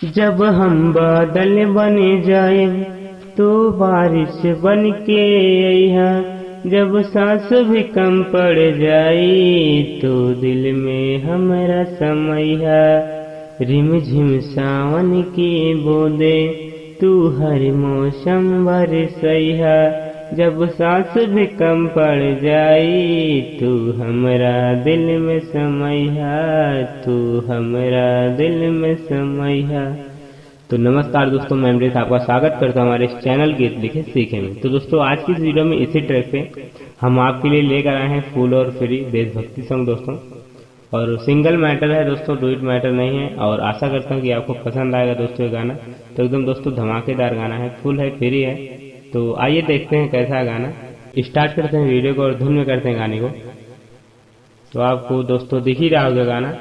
जब हम बादल बन जाए तो बारिश बन के अइहा। जब सांस भी कम पड़ जाए तो दिल में हमरा समैहा। रिम झिम सावन की बूंदे तू हर मौसम बरसैहा। जब सांस भी कम पड़ जाई तू हमरा दिल में समैहा। तू हमरा दिल में समैहा। तो नमस्कार दोस्तों, मैं अमृत आपका स्वागत करता हूँ हमारे इस चैनल गीत लिखे सीखे में। तो दोस्तों, आज की इस वीडियो में इसी ट्रैक पे हम आपके लिए लेकर आए हैं फुल और फ्री देशभक्ति सॉन्ग दोस्तों। और सिंगल मैटर है दोस्तों, डुएट मैटर नहीं है। और आशा करता हूँ कि आपको पसंद आएगा दोस्तों ये गाना। तो एकदम दोस्तों धमाकेदार गाना है, फुल है, फ्री है। तो आइए देखते हैं कैसा है गाना। स्टार्ट करते हैं वीडियो को और धुन में करते हैं गाने को। तो आपको दोस्तों दिख ही रहा होगा गाना,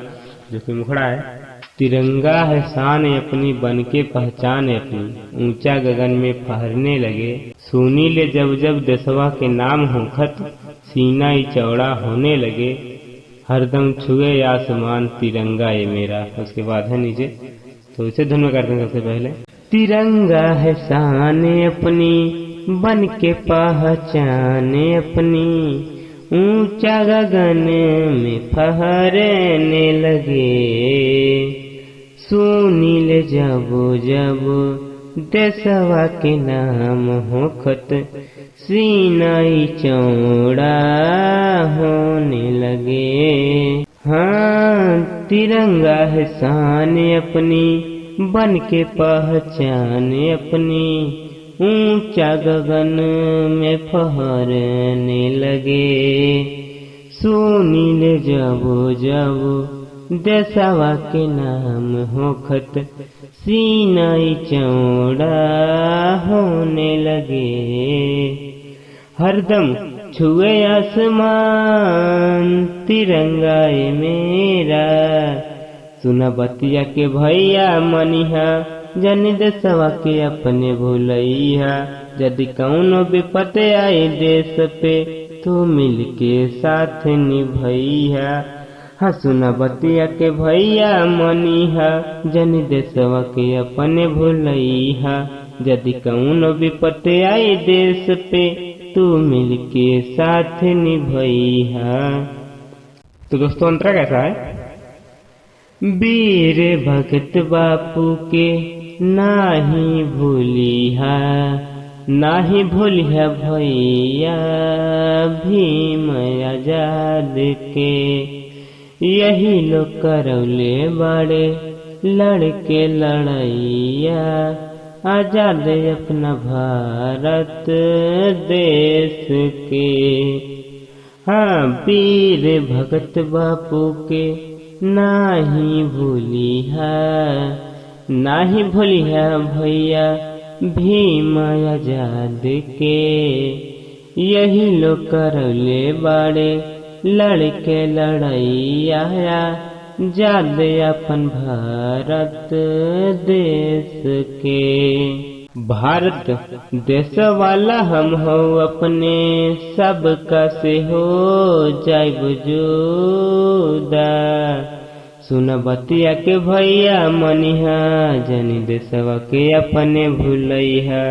जो कि मुखड़ा है। तिरंगा है शान अपनी बन के पहचान अपनी, ऊंचा गगन में फहरने लगे। सुनी ले जब जब देशवा के नाम होखत, सीना ही चौड़ा होने लगे। हरदम छुए आसमान तिरंगा ये मेरा। उसके बाद है नीचे, तो इसे धुन में करते हैं सबसे पहले। तिरंगा है शान अपनी बन के पहचान अपनी, ऊंचा गगन में फहरने लगे। सुनी ले जब जब देशवा के नाम होखत, सीना ही चौड़ा होने लगे। हाँ, तिरंगा है शान अपनी बन के पहचान अपनी, ऊंचा गगन में फहरने लगे। सुनी ले जब जब देशवा के नाम होखत, सीना ही चौड़ा होने लगे। हरदम छुए आसमान तिरंगा ये मेरा। सुना बतिया के भैया मनिहा, जन देशवा के अपने भूलैहा। यदि कौनो विपत आए देश पे तो मिलके साथ निभैहा। हाँ, सुना बतिया के भैया मनिहा, जन देशवा के अपने भूलैहा। यदि कौनो विपत आए देश पे तू मिलके साथ निभैहा। तो दोस्तों अंतरा कैसा है? वीर भगत बापू के नाही भूलिहा, नाही भूलिहा भैया भीम आजाद के। यही लोग करौले बड़े लड़के लड़ैया, आजाद अपना भारत देश के। हाँ, वीर भगत बापू के नाही भूलिहा, नाही भूलिहा भैया भीम आजाद के। यही लोग करौले बड़े लड़के लड़ैया, आजाद अपन भारत देश के। भारत देश वाला हम हो अपने, सबका से हो जाए जुदा। सुन बतिया के भैया मनिहा, जनी देशवा के अपने भूलैहा।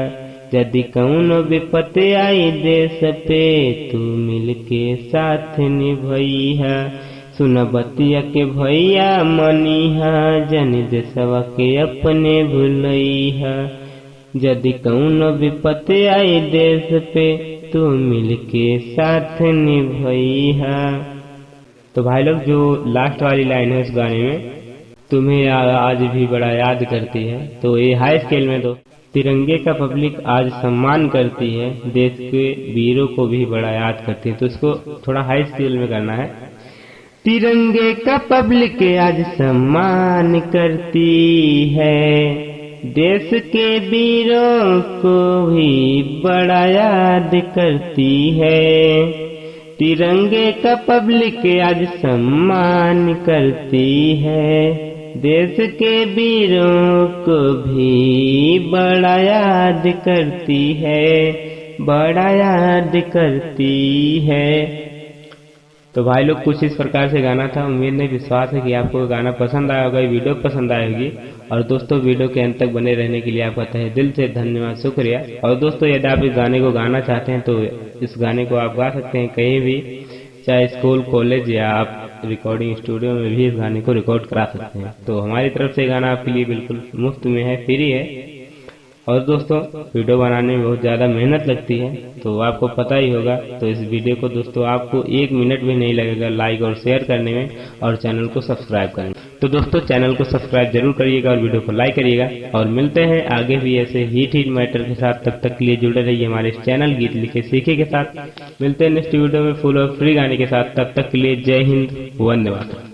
यदि कौनो विपत आई देश पे तू मिलके साथ निभैहा। सुन बतिया के भैया मनिहा, जनी देशवा के अपने भूलैहा। यदि कौनो विपत आई देश पे तू मिलके साथ निभैहा। तो भाई लोग, जो लास्ट वाली लाइन है उस गाने में, तुम्हें आज भी बड़ा याद करती है। तो ये हाई स्केल में तो तिरंगे का पब्लिक आज सम्मान करती है, देश के वीरों को भी बड़ा याद करती है। तो इसको थोड़ा हाई स्केल में करना है। तिरंगे का पब्लिक आज सम्मान करती है, देश के वीरों को भी बड़ा याद करती है। तिरंगे का पब्लिक आज सम्मान करती है, देश के वीरों को भी बड़ा याद करती है, बड़ा याद करती है। तो भाई लोग कुछ इस प्रकार से गाना था। उम्मीद नहीं विश्वास है कि आपको गाना पसंद आया होगा, वीडियो पसंद आएगी। और दोस्तों वीडियो के अंत तक बने रहने के लिए आपका तहे दिल से धन्यवाद, शुक्रिया। और दोस्तों यदि आप इस गाने को गाना चाहते हैं तो इस गाने को आप गा सकते हैं कहीं भी, चाहे स्कूल कॉलेज या आप रिकॉर्डिंग स्टूडियो में भी इस गाने को रिकॉर्ड करा सकते हैं। तो हमारी तरफ से गाना आपके लिए बिल्कुल मुफ्त में है, फ्री है। और दोस्तों वीडियो बनाने में बहुत ज़्यादा मेहनत लगती है, तो आपको पता ही होगा। तो इस वीडियो को दोस्तों आपको 1 मिनट भी नहीं लगेगा लाइक और शेयर करने में और चैनल को सब्सक्राइब करने में। तो दोस्तों चैनल को सब्सक्राइब जरूर करिएगा और वीडियो को लाइक करिएगा। और मिलते हैं आगे भी ऐसे हिट मैटर के साथ। तब तक के लिए जुड़े रहिए हमारे इस चैनल गीत लिखे सीखे के साथ। मिलते हैं नेक्स्ट वीडियो में फुल और फ्री गाने के साथ। तब तक के लिए जय हिंद, वंदे मातरम।